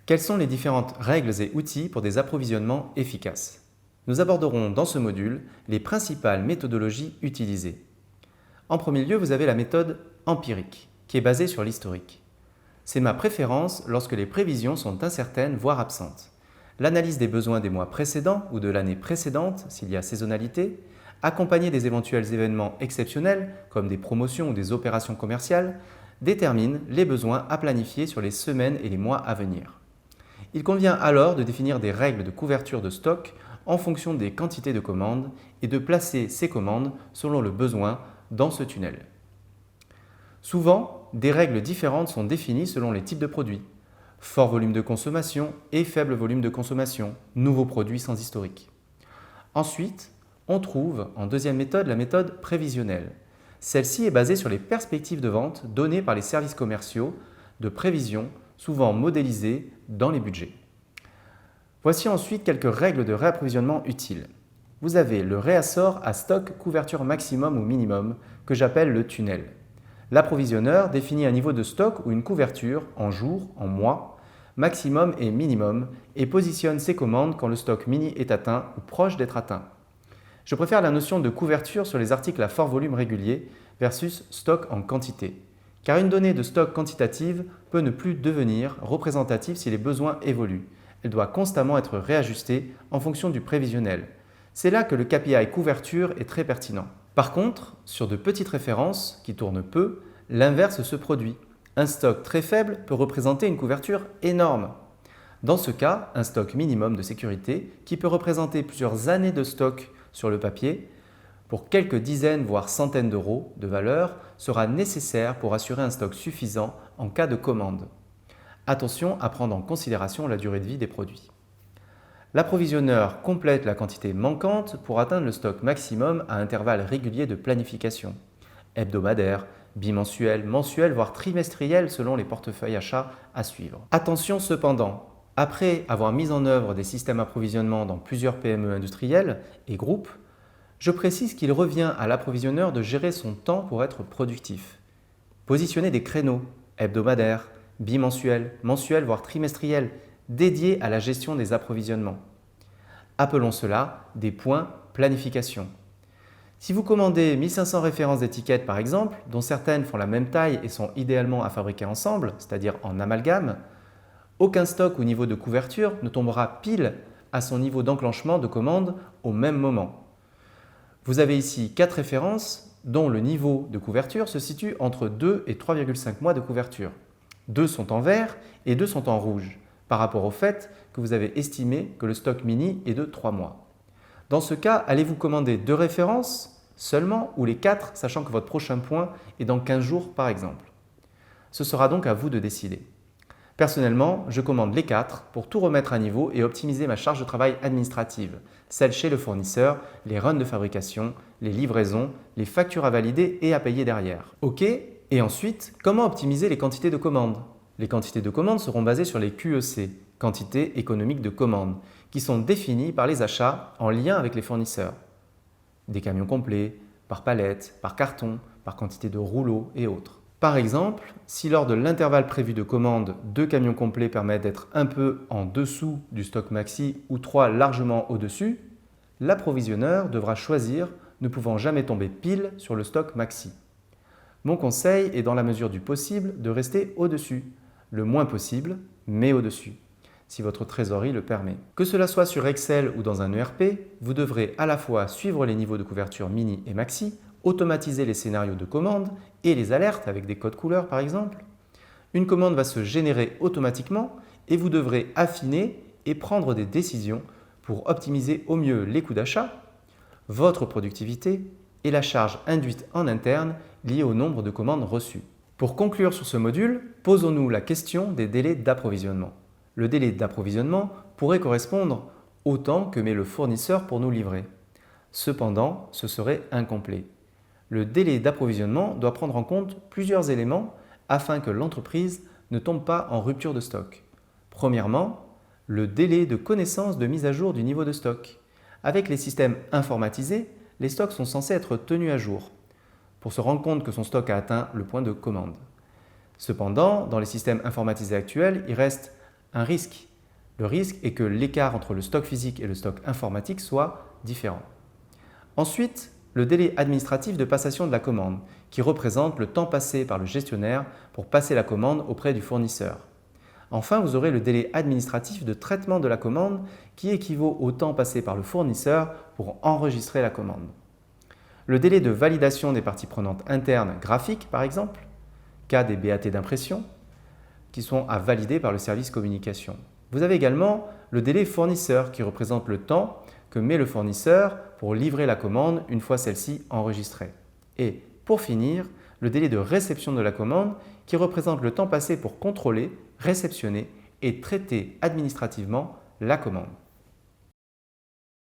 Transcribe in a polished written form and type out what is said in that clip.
Quelles sont les différentes règles et outils pour des approvisionnements efficaces? Nous aborderons dans ce module les principales méthodologies utilisées. En premier lieu, vous avez la méthode empirique, qui est basée sur l'historique. C'est ma préférence lorsque les prévisions sont incertaines, voire absentes. L'analyse des besoins des mois précédents ou de l'année précédente, s'il y a saisonnalité, accompagnée des éventuels événements exceptionnels, comme des promotions ou des opérations commerciales, détermine les besoins à planifier sur les semaines et les mois à venir. Il convient alors de définir des règles de couverture de stock en fonction des quantités de commandes et de placer ces commandes selon le besoin dans ce tunnel. Souvent, des règles différentes sont définies selon les types de produits. Fort volume de consommation et faible volume de consommation, nouveaux produits sans historique. Ensuite, on trouve en deuxième méthode la méthode prévisionnelle. Celle-ci est basée sur les perspectives de vente données par les services commerciaux de prévision, souvent modélisées dans les budgets. Voici ensuite quelques règles de réapprovisionnement utiles. Vous avez le réassort à stock couverture maximum ou minimum, que j'appelle le tunnel. L'approvisionneur définit un niveau de stock ou une couverture en jours, en mois, maximum et minimum, et positionne ses commandes quand le stock mini est atteint ou proche d'être atteint. Je préfère la notion de couverture sur les articles à fort volume régulier versus stock en quantité, car une donnée de stock quantitative peut ne plus devenir représentative si les besoins évoluent. Elle doit constamment être réajustée en fonction du prévisionnel. C'est là que le KPI couverture est très pertinent. Par contre, sur de petites références qui tournent peu, l'inverse se produit. Un stock très faible peut représenter une couverture énorme. Dans ce cas, un stock minimum de sécurité, qui peut représenter plusieurs années de stock sur le papier, pour quelques dizaines voire centaines d'euros de valeur, sera nécessaire pour assurer un stock suffisant en cas de commande. Attention à prendre en considération la durée de vie des produits. L'approvisionneur complète la quantité manquante pour atteindre le stock maximum à intervalles réguliers de planification, hebdomadaire, bimensuel, mensuel, voire trimestriel selon les portefeuilles achats à suivre. Attention cependant, après avoir mis en œuvre des systèmes d'approvisionnement dans plusieurs PME industrielles et groupes, je précise qu'il revient à l'approvisionneur de gérer son temps pour être productif. Positionner des créneaux hebdomadaires, bimensuels, mensuels, voire trimestriels, dédiés à la gestion des approvisionnements. Appelons cela des points planification. Si vous commandez 1500 références d'étiquettes par exemple, dont certaines font la même taille et sont idéalement à fabriquer ensemble, c'est-à-dire en amalgame, aucun stock ou niveau de couverture ne tombera pile à son niveau d'enclenchement de commande au même moment. Vous avez ici 4 références dont le niveau de couverture se situe entre 2 et 3,5 mois de couverture. 2 sont en vert et 2 sont en rouge, par rapport au fait que vous avez estimé que le stock mini est de 3 mois. Dans ce cas, allez-vous commander 2 références seulement ou les 4, sachant que votre prochain point est dans 15 jours par exemple? Ce sera donc à vous de décider. Personnellement, je commande les 4 pour tout remettre à niveau et optimiser ma charge de travail administrative, celle chez le fournisseur, les runs de fabrication, les livraisons, les factures à valider et à payer derrière. Ok, et ensuite, comment optimiser les quantités de commandes? Les quantités de commandes seront basées sur les QEC, quantités économiques de commandes, qui sont définies par les achats en lien avec les fournisseurs. Des camions complets, par palette, par carton, par quantité de rouleaux et autres. Par exemple, si lors de l'intervalle prévu de commande, 2 camions complets permettent d'être un peu en dessous du stock maxi ou 3 largement au-dessus, l'approvisionneur devra choisir, ne pouvant jamais tomber pile sur le stock maxi. Mon conseil est dans la mesure du possible de rester au-dessus, le moins possible, mais au-dessus, si votre trésorerie le permet. Que cela soit sur Excel ou dans un ERP, vous devrez à la fois suivre les niveaux de couverture mini et maxi, automatiser les scénarios de commande et les alertes avec des codes couleurs par exemple. Une commande va se générer automatiquement et vous devrez affiner et prendre des décisions pour optimiser au mieux les coûts d'achat, votre productivité et la charge induite en interne liée au nombre de commandes reçues. Pour conclure sur ce module, posons-nous la question des délais d'approvisionnement. Le délai d'approvisionnement pourrait correspondre au temps que met le fournisseur pour nous livrer. Cependant, ce serait incomplet. Le délai d'approvisionnement doit prendre en compte plusieurs éléments afin que l'entreprise ne tombe pas en rupture de stock. Premièrement, le délai de connaissance de mise à jour du niveau de stock. Avec les systèmes informatisés, les stocks sont censés être tenus à jour pour se rendre compte que son stock a atteint le point de commande. Cependant, dans les systèmes informatisés actuels, il reste un risque. Le risque est que l'écart entre le stock physique et le stock informatique soit différent. Ensuite, le délai administratif de passation de la commande, qui représente le temps passé par le gestionnaire pour passer la commande auprès du fournisseur. Enfin, vous aurez le délai administratif de traitement de la commande qui équivaut au temps passé par le fournisseur pour enregistrer la commande. Le délai de validation des parties prenantes internes graphiques, par exemple, cas des BAT d'impression, qui sont à valider par le service communication. Vous avez également le délai fournisseur qui représente le temps que met le fournisseur pour livrer la commande une fois celle-ci enregistrée. Et pour finir, le délai de réception de la commande qui représente le temps passé pour contrôler, réceptionner et traiter administrativement la commande.